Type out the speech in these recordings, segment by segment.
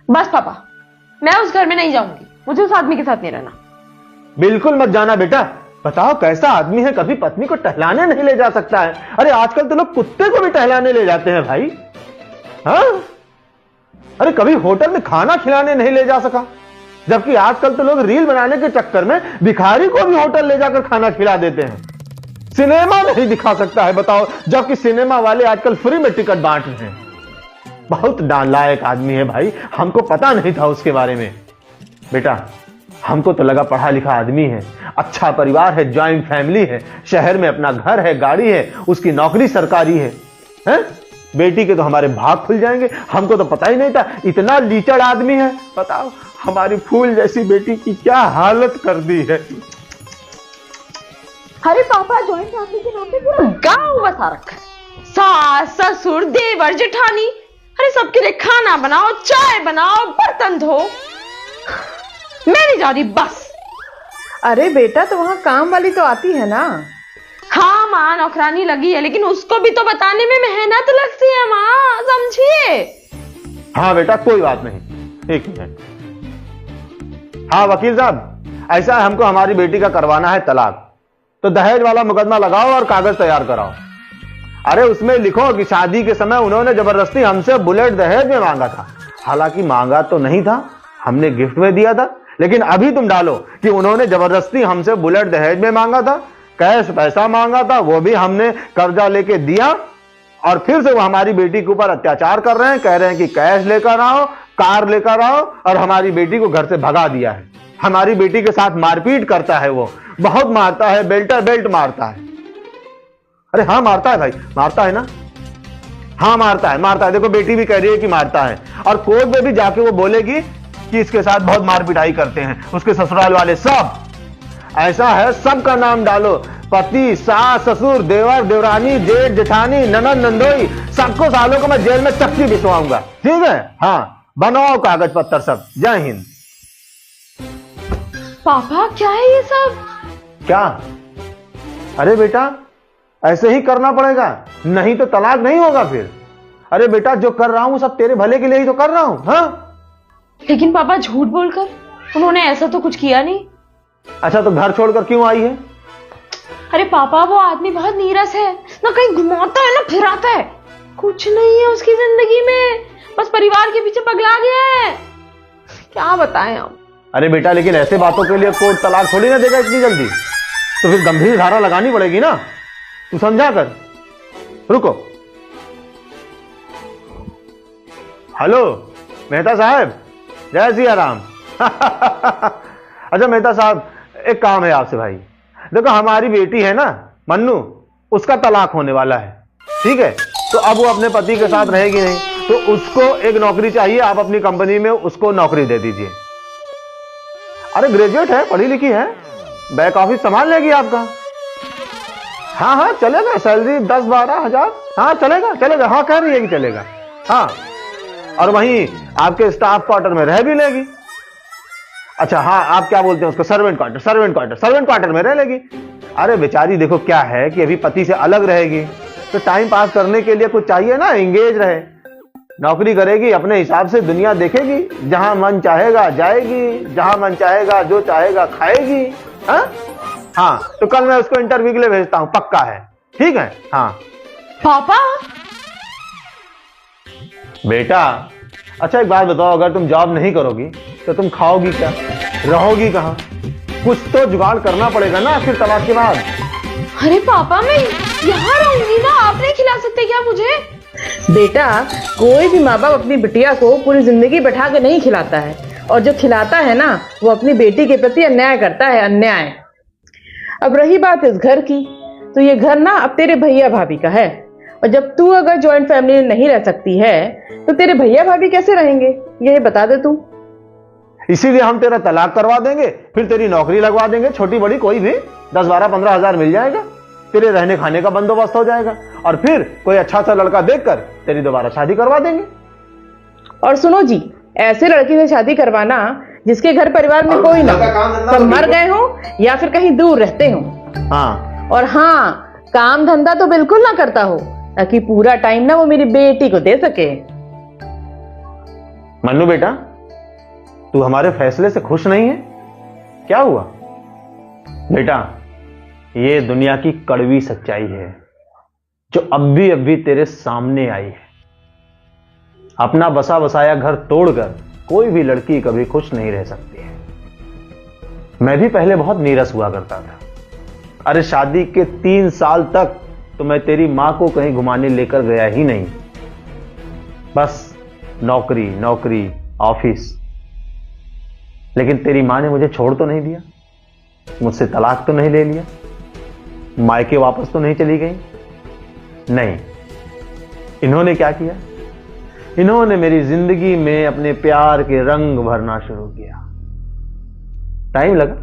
बस पापा, मैं उस घर में नहीं जाऊंगी, मुझे उस आदमी के साथ नहीं रहना। बिल्कुल मत जाना बेटा। बताओ कैसा आदमी है, कभी पत्नी को टहलाने नहीं ले जा सकता है। अरे आजकल तो लोग कुत्ते को भी टहलाने ले जाते हैं भाई। हाँ, अरे कभी होटल में खाना खिलाने नहीं ले जा सका, जबकि आजकल तो लोग रील बनाने के चक्कर में भिखारी को भी होटल ले जाकर खाना खिला देते हैं। सिनेमा नहीं दिखा सकता है, बताओ, जबकि सिनेमा वाले आजकल फ्री में टिकट बांट रहे हैं। बहुत नालायक आदमी है भाई, हमको पता नहीं था उसके बारे में। बेटा हमको तो लगा पढ़ा लिखा आदमी है, अच्छा परिवार है, ज्वाइंट फैमिली है, शहर में अपना घर है, गाड़ी है, उसकी नौकरी सरकारी है, हैं? बेटी के तो हमारे भाग खुल जाएंगे। हमको तो पता ही नहीं था इतना लीचड़ आदमी है। बताओ हमारी फूल जैसी बेटी की क्या हालत कर दी है। अरे पापा, ज्वाइंट फैमिली के नाम पे पूरा गांव बसा रखा है। सास, ससुर, देवर, जेठानी, अरे सबके लिए खाना बनाओ, चाय बनाओ, बर्तन धो। मैं नहीं जा रही बस। अरे बेटा, तो वहां काम वाली तो आती है ना। हाँ माँ, नौकरानी लगी है, लेकिन उसको भी तो बताने में मेहनत लगती है माँ, समझिए। हाँ बेटा कोई बात नहीं, एक मिनट। हाँ वकील साहब, ऐसा है हमको हमारी बेटी का करवाना है तलाक, तो दहेज वाला मुकदमा लगाओ और कागज तैयार कराओ। अरे उसमें लिखो कि शादी के समय उन्होंने जबरदस्ती हमसे बुलेट दहेज में मांगा था। हालांकि मांगा तो नहीं था, हमने गिफ्ट में दिया था, लेकिन अभी तुम डालो कि उन्होंने जबरदस्ती हमसे बुलेट दहेज में मांगा था, कैश पैसा मांगा था, वो भी हमने कर्जा लेके दिया, और फिर से वो हमारी बेटी के ऊपर अत्याचार कर रहे हैं, कह रहे हैं कि कैश लेकर आओ, कार लेकर आओ, और हमारी बेटी को घर से भगा दिया है। हमारी बेटी के साथ मारपीट करता है, वो बहुत मारता है, बेल्ट मारता है। अरे हाँ मारता है भाई, मारता है ना। हाँ मारता है, देखो बेटी भी कह रही है कि मारता है, और कोर्ट में भी जाके वो बोलेगी कि इसके साथ बहुत मार पिटाई करते हैं उसके ससुराल वाले सब। ऐसा है, सबका नाम डालो, पति, सास, ससुर, देवर, देवरानी, जेठ, जेठानी, ननद, नंदोई, सबको सालों को मैं जेल में चक्की भिजवाऊंगा। ठीक है? हाँ बनाओ कागज पत्तर सब। जय हिंद। पापा क्या है ये सब? क्या? अरे बेटा ऐसे ही करना पड़ेगा, नहीं तो तलाक नहीं होगा फिर। अरे बेटा जो कर रहा हूं सब तेरे भले के लिए ही तो कर रहा हूं। हाँ लेकिन पापा झूठ बोलकर, उन्होंने ऐसा तो कुछ किया नहीं। अच्छा तो घर छोड़कर क्यों आई है? अरे पापा वो आदमी बहुत नीरस है ना, कहीं घुमाता है ना फिराता है, कुछ नहीं है उसकी जिंदगी में, बस परिवार के पीछे पगला गया है। क्या बताएं हम। अरे बेटा लेकिन ऐसे बातों के लिए कोर्ट तलाक थोड़ी ना देगा इतनी जल्दी, तो फिर गंभीर धारा लगानी पड़ेगी ना, तू समझा कर। रुको, हेलो मेहता साहब, जय सिया राम। अच्छा मेहता साहब एक काम है आपसे भाई। देखो हमारी बेटी है ना मन्नू, उसका तलाक होने वाला है, ठीक है? तो अब वो अपने पति के साथ रहेगी नहीं, तो उसको एक नौकरी चाहिए, आप अपनी कंपनी में उसको नौकरी दे दीजिए। अरे ग्रेजुएट है, पढ़ी लिखी है, बैक ऑफिस संभाल लेगी आपका। हाँ हाँ चलेगा, सैलरी 10-12 हजार, हाँ चलेगा, हाँ कह रही है कि चलेगा। हाँ और वहीं आपके स्टाफ क्वार्टर में रह भी लेगी। अच्छा हाँ आप क्या बोलते हैं उसको, सर्वेंट क्वार्टर में रह लेगी। अरे बेचारी देखो क्या है कि अभी पति से अलग रहेगी, तो टाइम पास करने के लिए कुछ चाहिए ना, एंगेज रहे। नौकरी करेगी, अपने हिसाब से दुनिया देखेगी, जहां मन चाहेगा जाएगी, जहां मन चाहेगा जो चाहेगा खाएगी। हाँ तो कल मैं उसको इंटरव्यू के लिए भेजता हूं, पक्का है, ठीक है? हाँ पापा। बेटा अच्छा एक बात बताओ, अगर तुम जॉब नहीं करोगी तो तुम खाओगी क्या, रहोगी कहां? कुछ तो जुगाड़ करना पड़ेगा ना फिर तलाक के बाद। अरे पापा मैं यहाँ रहूंगी ना, आप नहीं खिला सकते क्या मुझे? बेटा कोई भी माँ बाप अपनी बिटिया को पूरी जिंदगी बैठा के नहीं खिलाता है, और जो खिलाता है ना वो अपनी बेटी के प्रति अन्याय करता है, अन्याय। अब रही बात इस घर की, तो ये घर ना अब तेरे भैया भाभी का है, और जब तू अगर ज्वाइंट फैमिली में नहीं रह सकती है तो तेरे भैया भाभी कैसे रहेंगे, ये बता दे तू। इसीलिए हम तेरा तलाक करवा देंगे, फिर तेरी नौकरी लगवा देंगे, छोटी बड़ी कोई भी, 10-12-15 हजार मिल जाएगा, तेरे रहने खाने का बंदोबस्त हो जाएगा, और फिर कोई अच्छा सा लड़का देखकर तेरी दोबारा शादी करवा देंगे। और सुनो जी, ऐसे लड़के से शादी करवाना जिसके घर परिवार में कोई ना हो, सब मर गए हो या फिर कहीं दूर रहते हो। हाँ और हाँ काम धंधा तो बिल्कुल ना करता हो, ताकि पूरा टाइम ना वो मेरी बेटी को दे सके। मन्नू बेटा तू हमारे फैसले से खुश नहीं है? क्या हुआ? बेटा, ये दुनिया की कड़वी सच्चाई है जो अब भी तेरे सामने आई है। अपना बसा बसाया घर तोड़कर कोई भी लड़की कभी खुश नहीं रह सकती है। मैं भी पहले बहुत नीरस हुआ करता था। अरे शादी के 3 साल तक तो मैं तेरी मां को कहीं घुमाने लेकर गया ही नहीं। बस नौकरी नौकरी ऑफिस। लेकिन तेरी मां ने मुझे छोड़ तो नहीं दिया, मुझसे तलाक तो नहीं ले लिया, मायके वापस तो नहीं चली गई। नहीं, इन्होंने क्या किया? इन्होंने मेरी जिंदगी में अपने प्यार के रंग भरना शुरू किया। टाइम लगा,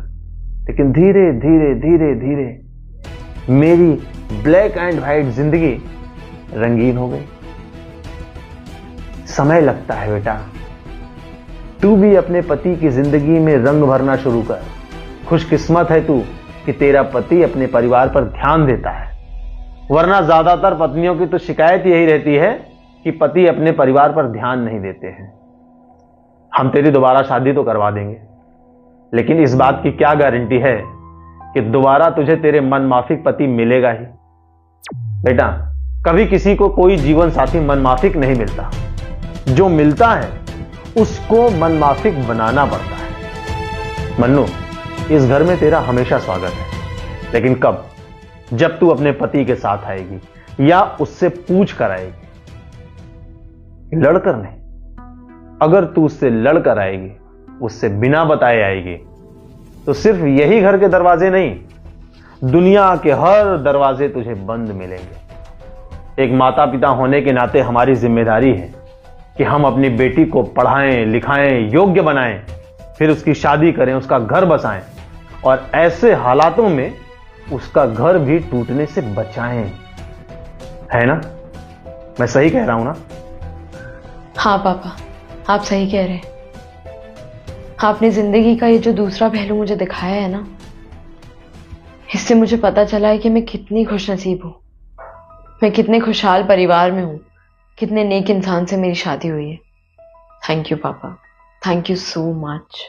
लेकिन धीरे धीरे धीरे धीरे मेरी ब्लैक एंड व्हाइट जिंदगी रंगीन हो गई। समय लगता है बेटा, तू भी अपने पति की जिंदगी में रंग भरना शुरू कर। खुशकिस्मत है तू कि तेरा पति अपने परिवार पर ध्यान देता है, वरना ज्यादातर पत्नियों की तो शिकायत यही रहती है कि पति अपने परिवार पर ध्यान नहीं देते हैं। हम तेरी दोबारा शादी तो करवा देंगे, लेकिन इस बात की क्या गारंटी है कि दोबारा तुझे तेरे मनमाफिक पति मिलेगा ही? बेटा, कभी किसी को कोई जीवन साथी मनमाफिक नहीं मिलता। जो मिलता है उसको मनमाफिक बनाना पड़ता है। मन्नू, इस घर में तेरा हमेशा स्वागत है, लेकिन कब? जब तू अपने पति के साथ आएगी या उससे पूछ कर आएगी, लड़कर नहीं। अगर तू उससे लड़कर आएगी, उससे बिना बताए आएगी, तो सिर्फ यही घर के दरवाजे नहीं, दुनिया के हर दरवाजे तुझे बंद मिलेंगे। एक माता पिता होने के नाते हमारी जिम्मेदारी है कि हम अपनी बेटी को पढ़ाएं, लिखाएं, योग्य बनाएं, फिर उसकी शादी करें, उसका घर बसाएं और ऐसे हालातों में उसका घर भी टूटने से बचाएं। है ना? मैं सही कह रहा हूं ना? हाँ पापा, आप सही कह रहे हैं। आपने जिंदगी का ये जो दूसरा पहलू मुझे दिखाया है ना, इससे मुझे पता चला है कि मैं कितनी खुशनसीब हूं, मैं कितने खुशहाल परिवार में हूं, कितने नेक इंसान से मेरी शादी हुई है। थैंक यू पापा, थैंक यू सो मच।